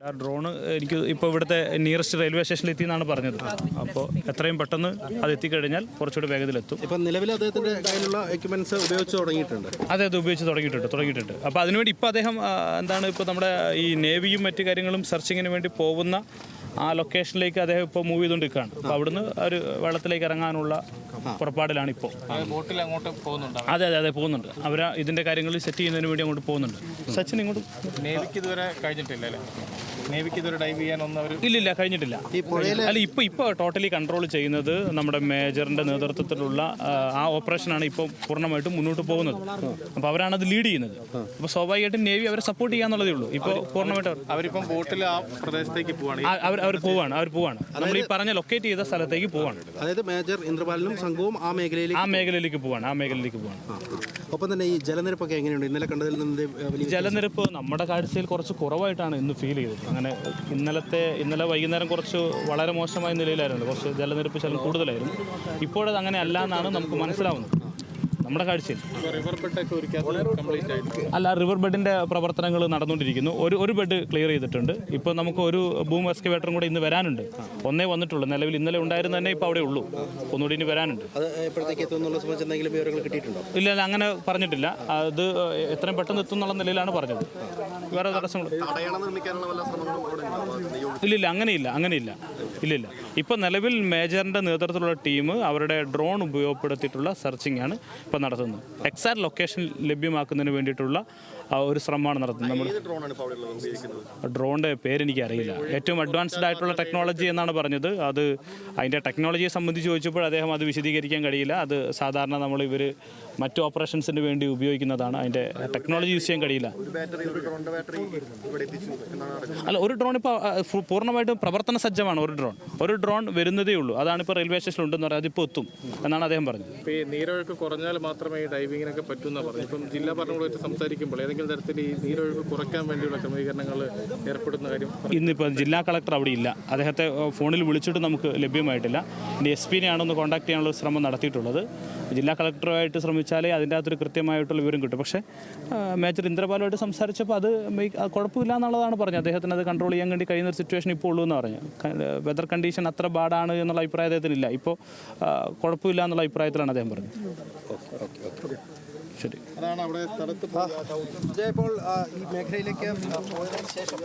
ആ ഡ്രോൺ എനിക്ക് ഇപ്പോൾ ഇവിടുത്തെ നിയറസ്റ്റ് റെയിൽവേ സ്റ്റേഷനിൽ എത്തിയെന്നാണ് പറഞ്ഞത്. അപ്പോൾ എത്രയും പെട്ടെന്ന് അത് എത്തിക്കഴിഞ്ഞാൽ കുറച്ചുകൂടി വേഗത്തിലെത്തും. ഇപ്പം നിലവിൽ അദ്ദേഹത്തിൻ്റെ കയ്യിലുള്ള എക്യുപ്മെൻറ്റ്സ് ഉപയോഗിച്ച് തുടങ്ങിയിട്ടുണ്ട്. അതെ, അത് ഉപയോഗിച്ച് തുടങ്ങിയിട്ടുണ്ട്. അപ്പോൾ അതിനുവേണ്ടി ഇപ്പോൾ അദ്ദേഹം ഇപ്പോൾ നമ്മുടെ ഈ നേവിയും മറ്റു കാര്യങ്ങളും സെർച്ചിങ്ങിന് വേണ്ടി പോകുന്ന ആ ലൊക്കേഷനിലേക്ക് അദ്ദേഹം ഇപ്പോൾ മൂവ് ചെയ്തുകൊണ്ടിരിക്കുകയാണ്. അപ്പോൾ അവിടുന്ന് ഒരു വെള്ളത്തിലേക്ക് ഇറങ്ങാനുള്ള പുറപ്പാടിലാണ് ഇപ്പോൾ. ബോട്ടിൽ അങ്ങോട്ട് പോകുന്നുണ്ട്. അതെ പോകുന്നുണ്ട്. അവർ ഇതിൻ്റെ കാര്യങ്ങൾ സെറ്റ് ചെയ്യുന്നതിന് വേണ്ടി അങ്ങോട്ട് പോകുന്നുണ്ട്. സച്ചിൻ ഇങ്ങോട്ട് നേവിക്ക് ഇതുവരെ കഴിഞ്ഞിട്ടില്ല അല്ലേ? നേവിക്ക് ഇതുവരെ ഡൈവ് ചെയ്യാനൊന്നും അവർ ഇല്ലില്ല, കഴിഞ്ഞിട്ടില്ല. അല്ല, ഇപ്പോൾ ടോട്ടലി കൺട്രോൾ ചെയ്യുന്നത് നമ്മുടെ മേജറിൻ്റെ നേതൃത്വത്തിലുള്ള ആ ഓപ്പറേഷനാണ് ഇപ്പോൾ പൂർണ്ണമായിട്ടും മുന്നോട്ട് പോകുന്നത്. അപ്പോൾ അവരാണ് അത് ലീഡ് ചെയ്യുന്നത്. അപ്പോൾ സ്വാഭാവികമായിട്ടും നേവി അവരെ സപ്പോർട്ട് ചെയ്യാന്നുള്ളതേ ഉള്ളൂ. ഇപ്പോൾ പൂർണ്ണമായിട്ടും അവരിപ്പം ബോട്ടിൽ ആ പ്രദേശത്തേക്ക് പോവാണ്. അവർ പോവാണ്. നമ്മൾ ഈ പറഞ്ഞ ലൊക്കേറ്റ് ചെയ്ത സ്ഥലത്തേക്ക് പോവാണ്. അതായത് മേജർ ഇന്ദ്രപാലിനും സംഘവും ആ മേഖലയിലേക്ക് പോവാണ്. ഒപ്പം തന്നെ ഈ ജലനിരപ്പൊക്കെ എങ്ങനെയുണ്ട്? ഇന്നലെ കണ്ടതിൽ നിന്ന് ജലനിരപ്പ് നമ്മുടെ കാഴ്ചയിൽ കുറച്ച് കുറവായിട്ടാണ് ഇന്ന് ഫീൽ ചെയ്തത്. അങ്ങനെ ഇന്നലെ വൈകുന്നേരം കുറച്ച് വളരെ മോശമായ നിലയിലായിരുന്നു. കുറച്ച് ജലനിരപ്പ് ശകലം കൂടുതലായിരുന്നു. ഇപ്പോഴത് അങ്ങനെ അല്ല എന്നാണ് നമുക്ക് മനസ്സിലാവുന്നത് നമ്മുടെ കാഴ്ചയിൽ. അല്ല, റിവർ ബെഡിൻ്റെ പ്രവർത്തനങ്ങൾ നടന്നുകൊണ്ടിരിക്കുന്നു. ഒരു ബെഡ് ക്ലിയർ ചെയ്തിട്ടുണ്ട്. ഇപ്പോൾ നമുക്ക് ഒരു ബൂം എക്സ്കവേറ്ററും കൂടെ ഇന്ന് വരാനുണ്ട്. ഒന്നേ വന്നിട്ടുള്ളൂ. നിലവിൽ ഇന്നലെ ഉണ്ടായിരുന്നു തന്നെ ഇപ്പോൾ അവിടെ ഉള്ളൂ. ഒന്നുകൂടി ഇനി വരാനുണ്ട്. ഇല്ല, അങ്ങനെ പറഞ്ഞിട്ടില്ല. അത് എത്രയും പെട്ടെന്ന് എത്തും എന്നുള്ള നിലയിലാണ് പറഞ്ഞത്. വേറെ തടസ്സങ്ങൾ ഇല്ലില്ല, അങ്ങനെയില്ല. ഇപ്പോൾ നിലവിൽ മേജറിൻ്റെ നേതൃത്വത്തിലുള്ള ടീം അവരുടെ ഡ്രോൺ ഉപയോഗപ്പെടുത്തിയിട്ടുള്ള സെർച്ചിങ് ആണ് ഇപ്പോൾ നടത്തുന്നത്. എക്സാക്ട് ലൊക്കേഷൻ ലഭ്യമാക്കുന്നതിന് വേണ്ടിയിട്ടുള്ള ഒരു ശ്രമമാണ് നടത്തുന്നത്. നമ്മൾ ഡ്രോണിൻ്റെ പേരെനിക്കറിയില്ല. ഏറ്റവും അഡ്വാൻസ്ഡ് ആയിട്ടുള്ള ടെക്നോളജി എന്നാണ് പറഞ്ഞത്. അത് അതിൻ്റെ ടെക്നോളജിയെ സംബന്ധിച്ച് ചോദിച്ചപ്പോൾ അദ്ദേഹം അത് വിശദീകരിക്കാൻ കഴിയില്ല. അത് സാധാരണ ഇവർ മറ്റു ഓപ്പറേഷൻസിന് വേണ്ടി ഉപയോഗിക്കുന്നതാണ്. അതിൻ്റെ ടെക്നോളജി യൂസ് ചെയ്യാൻ കഴിയില്ല. അല്ല, ഒരു ഡ്രോൺ ഇപ്പോൾ പൂർണ്ണമായിട്ടും പ്രവർത്തന സജ്ജമാണ്. ഒരു ഡ്രോൺ വരുന്നതേ ഉള്ളൂ. അതാണ് ഇപ്പോൾ റെയിൽവേ സ്റ്റേഷനിൽ ഉണ്ടെന്ന് പറയുന്നത്. അതിപ്പോൾ എത്തും എന്നാണ് അദ്ദേഹം പറഞ്ഞത്. ഇപ്പോൾ ഈ നീരൊഴുക്ക് കുറഞ്ഞാൽ മാത്രമേ ഈ ഡൈവിങ്ങിനൊക്കെ പറ്റുമെന്നാണ് പറഞ്ഞത്. ഇപ്പം ജില്ലാ ഭരണകൂടമായിട്ട് സംസാരിക്കുമ്പോൾ ഏതെങ്കിലും തരത്തിൽ ഈ നീരൊഴുക്ക് കുറയ്ക്കാൻ വേണ്ടിയുള്ള ക്രമീകരണങ്ങൾ ഏർപ്പെടുന്ന കാര്യം ഇന്നിപ്പോൾ ജില്ലാ കളക്ടർ അവിടെ ഇല്ല. അദ്ദേഹത്തെ ഫോണിൽ വിളിച്ചിട്ട് നമുക്ക് ലഭ്യമായിട്ടില്ല. ഇനി SP-നെയാണ് ഒന്ന് കോൺടാക്ട് ചെയ്യാനുള്ള ശ്രമം നടത്തിയിട്ടുള്ളത്. ജില്ലാ കളക്ടറുമായിട്ട് ശ്രമിച്ചാലേ അതിൻ്റെ അകത്തൊരു കൃത്യമായിട്ടുള്ള വിവരം കിട്ടും. പക്ഷേ മേജർ ഇന്ദ്രപാലുമായിട്ട് സംസാരിച്ചപ്പോൾ അത് കുഴപ്പമില്ല എന്നുള്ളതാണ് പറഞ്ഞത്. അദ്ദേഹത്തിന് അത് കൺട്രോൾ ചെയ്യാൻ വേണ്ടി കഴിയുന്ന ഒരു സിറ്റുവേഷൻ ഇപ്പോൾ ഉള്ളൂ എന്ന് പറഞ്ഞു. വെതർ കണ്ടീഷൻ അത്ര ബാഡാണ് എന്നുള്ള അഭിപ്രായം അദ്ദേഹത്തിനില്ല. ഇപ്പോൾ കുഴപ്പമില്ല എന്നുള്ള അഭിപ്രായത്തിലാണ് അദ്ദേഹം പറഞ്ഞത്. ശരി. അതാണ് അവിടെ സ്ഥലത്ത് ഇപ്പോൾ ഈ മേഖലയിലേക്ക് പോയതിനു ശേഷം